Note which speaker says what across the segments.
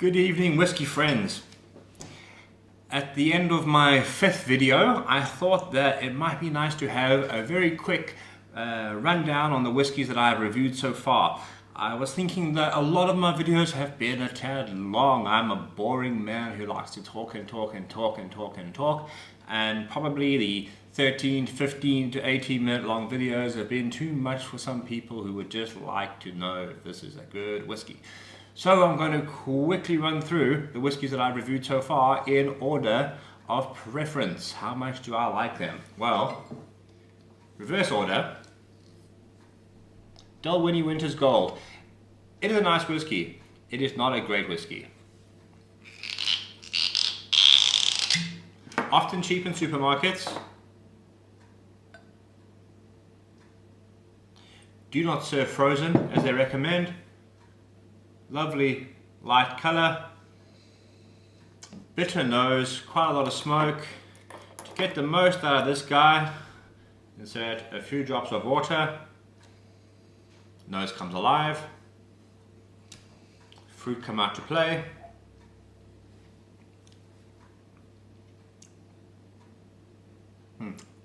Speaker 1: Good evening, whiskey friends. At the end of my fifth video, I thought that it might be nice to have a very quick rundown on the whiskies that I've reviewed so far. I was thinking that a lot of my videos have been a tad long. I'm a boring man who likes to talk and talk and talk and talk and talk, and probably the 13, 15 to 18 minute long videos have been too much for some people who would just like to know if this is a good whiskey. So I'm going to quickly run through the whiskies that I've reviewed so far in order of preference. How much do I like them? Well, reverse order. Dalwhinnie Winter's Gold. It is a nice whiskey. It is not a great whiskey. Often cheap in supermarkets. Do not serve frozen as they recommend. Lovely light color, bitter nose, quite a lot of smoke. To get the most out of this guy, insert a few drops of water. Nose comes alive. Fruit come out to play.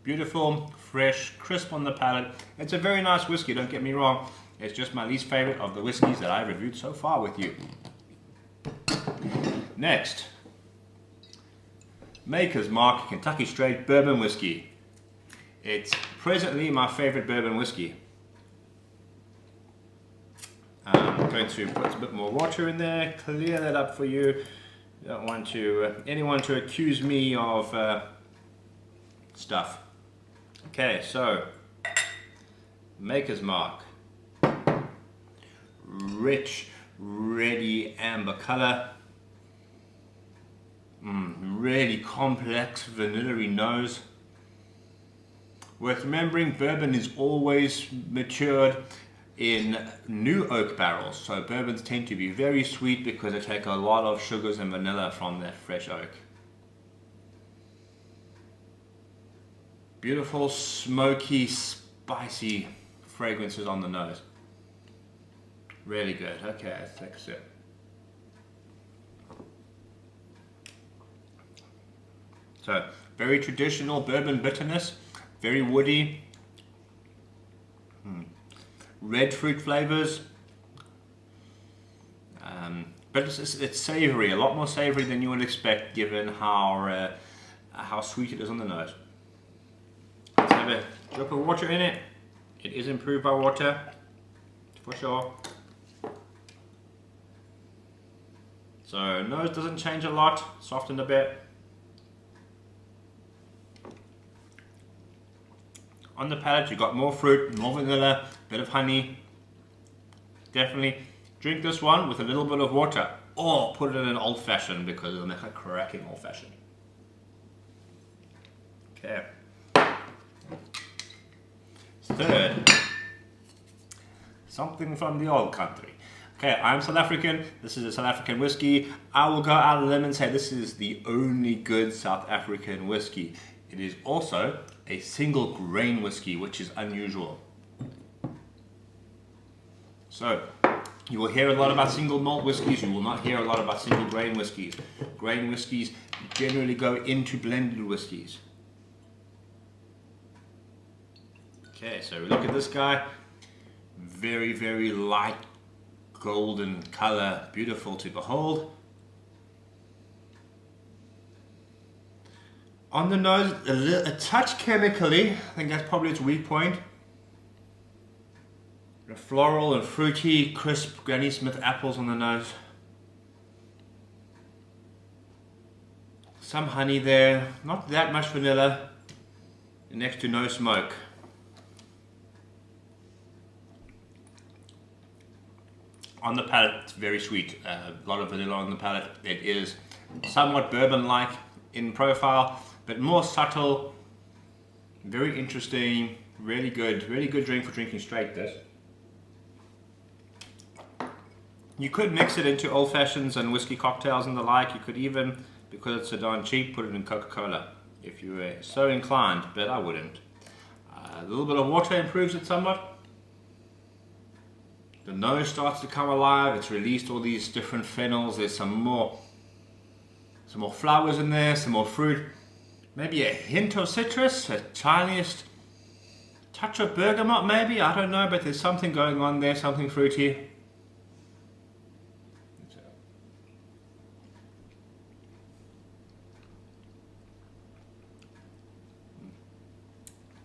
Speaker 1: Beautiful, fresh, crisp on the palate. It's a very nice whiskey, don't get me wrong. It's just my least favorite of the whiskies that I've reviewed so far with you. Next, Maker's Mark Kentucky Straight Bourbon Whiskey. It's presently my favorite bourbon whiskey. I'm going to put a bit more water in there, clear that up for you. Don't want anyone to accuse me of stuff. Okay, so Maker's Mark. Rich, ready amber color. Really complex vanilla-y nose. Worth remembering, bourbon is always matured in new oak barrels, so bourbons tend to be very sweet because they take a lot of sugars and vanilla from that fresh oak. Beautiful, smoky, spicy fragrances on the nose. Really good. Okay, let's take a sip. So, very traditional bourbon bitterness, very woody. Red fruit flavors. But it's savory, a lot more savory than you would expect given how sweet it is on the nose. Let's have a drop of water in it. It is improved by water, for sure. So nose doesn't change a lot, softened a bit. On the palate you got more fruit, more vanilla, bit of honey. Definitely drink this one with a little bit of water, or put it in an old fashioned because it'll make a cracking old fashioned. Okay. Third, something from the old country. Okay, I'm South African, this is a South African whiskey. I will go out on a limb and say this is the only good South African whiskey. It is also a single grain whiskey, which is unusual. So, you will hear a lot about single malt whiskies, you will not hear a lot about single grain whiskies. Grain whiskies generally go into blended whiskies. Okay, so we look at this guy, very, very light golden color, beautiful to behold. On the nose, a touch chemically, I think that's probably its weak point. The floral and fruity, crisp Granny Smith apples on the nose. Some honey there, not that much vanilla, and next to no smoke. On the palate, it's very sweet. A lot of vanilla on the palate. It is somewhat bourbon-like in profile, but more subtle. Very interesting. Really good drink for drinking straight. This. You could mix it into old fashions and whiskey cocktails and the like. You could even, because it's so darn cheap, put it in Coca-Cola if you were so inclined, but I wouldn't. A little bit of water improves it somewhat. The nose starts to come alive. It's released all these different phenols. There's some more flowers in there, some more fruit. Maybe a hint of citrus, a tiniest touch of bergamot maybe, I don't know, but there's something going on there, something fruity.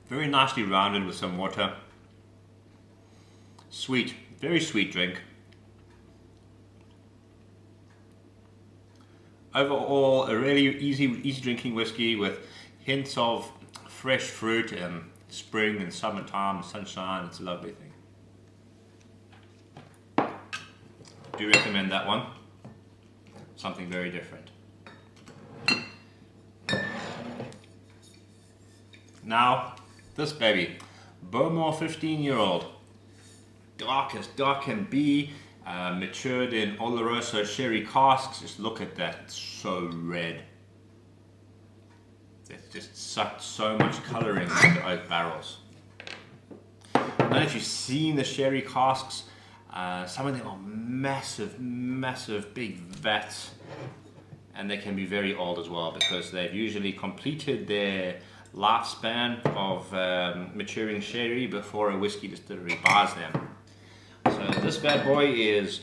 Speaker 1: Very nicely rounded with some water. Sweet, very sweet drink. Overall, a really easy drinking whiskey with hints of fresh fruit and spring and summertime, sunshine. It's a lovely thing. Do recommend that one. Something very different. Now, this baby, Bowmore 15-year-old, dark as dark can be, matured in Oloroso sherry casks. Just look at that, it's so red. It's just sucked so much colouring into oak barrels. I don't know if you've seen the sherry casks. Some of them are massive big vats, and they can be very old as well because they've usually completed their lifespan of maturing sherry before a whiskey distillery buys them. So this bad boy is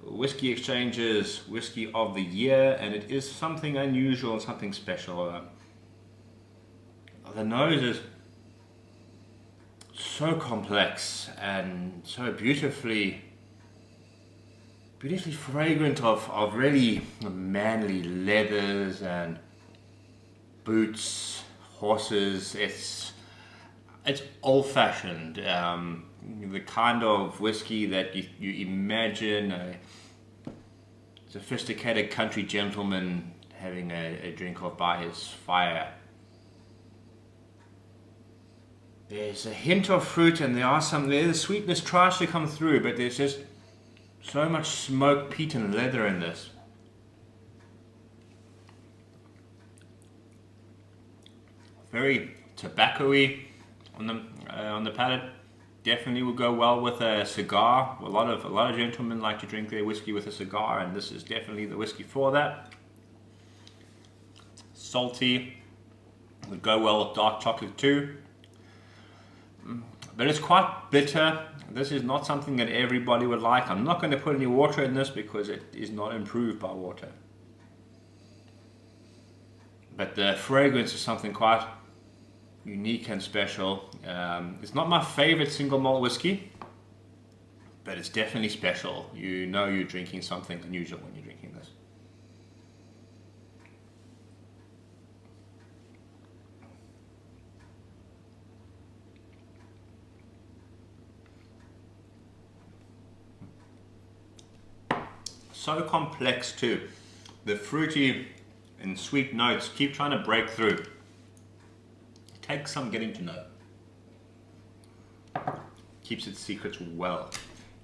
Speaker 1: Whisky Exchange's Whiskey of the Year, and it is something unusual and something special. The nose is so complex and so beautifully fragrant of really manly leathers and boots, horses. It's old-fashioned, the kind of whiskey that you imagine a sophisticated country gentleman having a drink of by his fire. There's a hint of fruit, and the sweetness tries to come through, but there's just so much smoke, peat and leather in this. Very tobacco-y on the palate. Definitely would go well with a cigar. A lot of gentlemen like to drink their whiskey with a cigar, and this is definitely the whiskey for that. Salty, would go well with dark chocolate too. But it's quite bitter. This is not something that everybody would like. I'm not going to put any water in this because it is not improved by water. But the fragrance is something quite unique and special. It's not my favorite single malt whiskey, but it's definitely special. You know you're drinking something unusual when you're drinking this. So complex too. The fruity and sweet notes keep trying to break through. It takes some getting to know. Keeps its secrets well.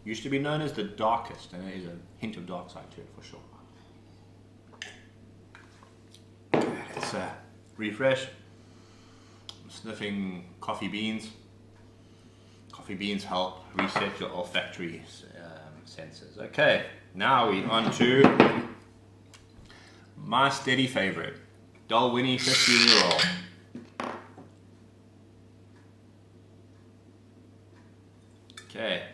Speaker 1: Used to be known as the darkest, and there is a hint of dark side to it for sure. Let's refresh. I'm sniffing coffee beans. Coffee beans help reset your olfactory senses. Okay, now we're on to my steady favorite, Dalwhinnie 15-year-old. Okay,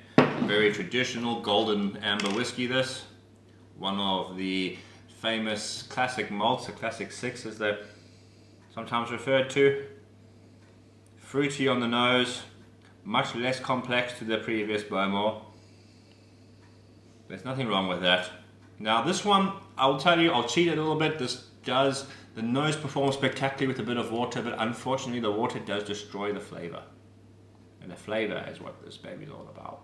Speaker 1: very traditional golden amber whiskey this. One of the famous classic malts, the classic six as they're sometimes referred to. Fruity on the nose, much less complex to the previous Bowmore. There's nothing wrong with that. Now this one, I'll tell you, I'll cheat a little bit. The nose performs spectacularly with a bit of water, but unfortunately the water does destroy the flavor. And the flavor is what this baby's all about.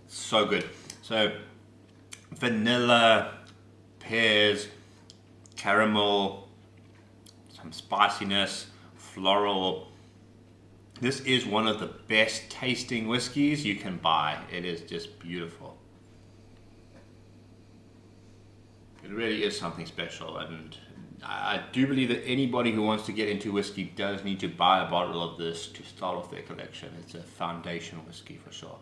Speaker 1: So good. So vanilla, pears, caramel, some spiciness, floral. This is one of the best tasting whiskeys you can buy. It is just beautiful. It really is something special, and I do believe that anybody who wants to get into whiskey does need to buy a bottle of this to start off their collection. It's a foundation whiskey for sure.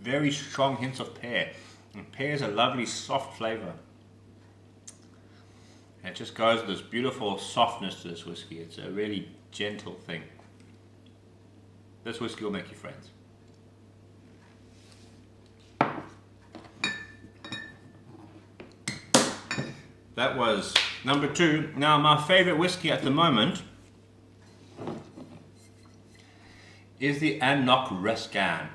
Speaker 1: Very strong hints of pear. And pear is a lovely soft flavor. And it just goes with this beautiful softness to this whiskey. It's a really gentle thing. This whiskey will make you friends. That was number 2. Now my favorite whiskey at the moment is the Annock Ruscan.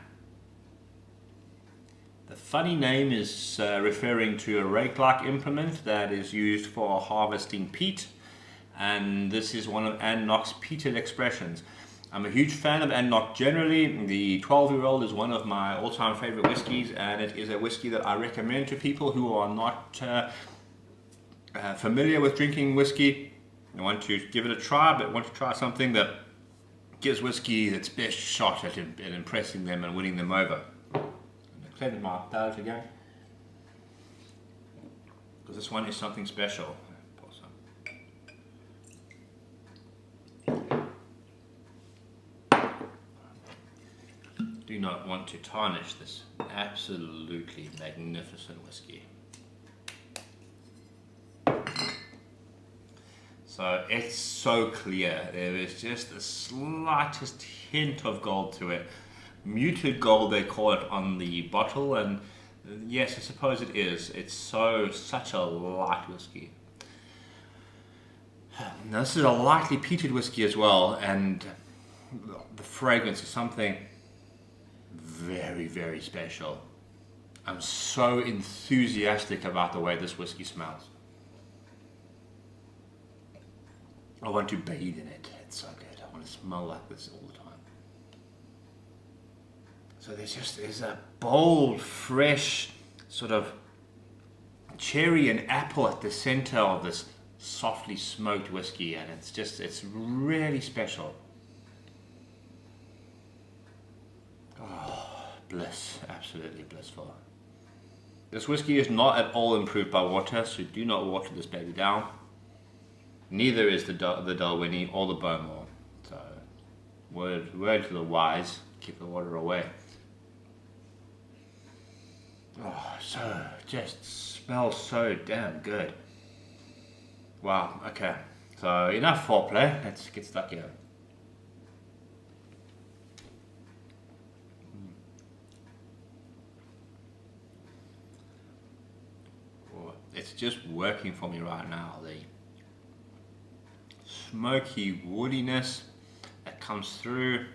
Speaker 1: The funny name is referring to a rake-like implement that is used for harvesting peat, and this is one of Annock's peated expressions. I'm a huge fan of Annock generally. The 12-year-old is one of my all-time favorite whiskies, and it is a whiskey that I recommend to people who are not familiar with drinking whiskey. They want to give it a try, but want to try something that gives whiskey its best shot at impressing them and winning them over. Clean my palate again, because this one is something special. Pour some. Do not want to tarnish this absolutely magnificent whiskey. So it's so clear. There is just the slightest hint of gold to it. Muted gold, they call it on the bottle, and yes, I suppose it is. It's such a light whiskey. Now, this is a lightly peated whiskey as well, and the fragrance is something very, very special. I'm so enthusiastic about the way this whiskey smells. I want to bathe in it. It's so good. I want to smell like this all the time. So there's a bold, fresh sort of cherry and apple at the center of this softly smoked whiskey, and it's really special. Oh, bliss, absolutely blissful. This whiskey is not at all improved by water, so do not water this baby down. Neither is the Dalwhinnie or the Bowmore. So, word to the wise, keep the water away. Oh, just smells so damn good. Wow, okay. So, enough foreplay, let's get stuck in. Oh, it's just working for me right now. The smoky woodiness that comes through.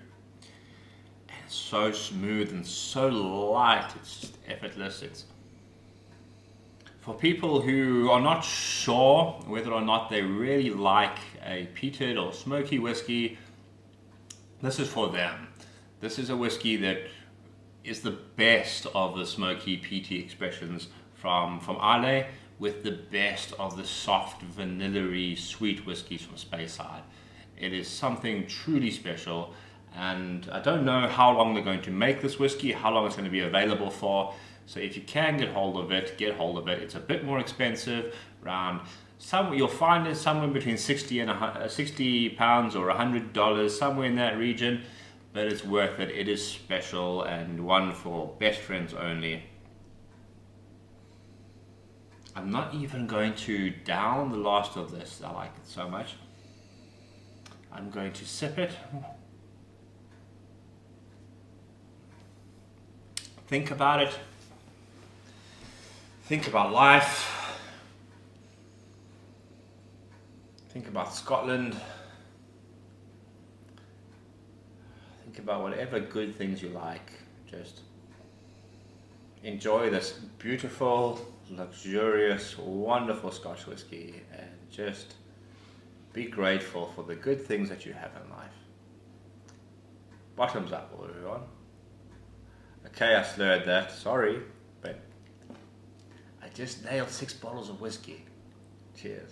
Speaker 1: So smooth and so light, it's just effortless. It's for people who are not sure whether or not they really like a peated or smoky whiskey. This is for them. This is a whiskey that is the best of the smoky peaty expressions from Islay, with the best of the soft vanilla-y sweet whiskies from Speyside. It is something truly special. And I don't know how long they're going to make this whiskey, how long it's going to be available for. So if you can get hold of it, get hold of it. It's a bit more expensive, you'll find it somewhere between 60 pounds or $100, somewhere in that region. But it's worth it. It is special and one for best friends only. I'm not even going to down the last of this. I like it so much. I'm going to sip it. Think about it. Think about life. Think about Scotland. Think about whatever good things you like. Just enjoy this beautiful, luxurious, wonderful Scotch whiskey, and just be grateful for the good things that you have in life. Bottoms up, everyone. Okay, I slurred that, sorry, but I just nailed 6 bottles of whiskey. Cheers.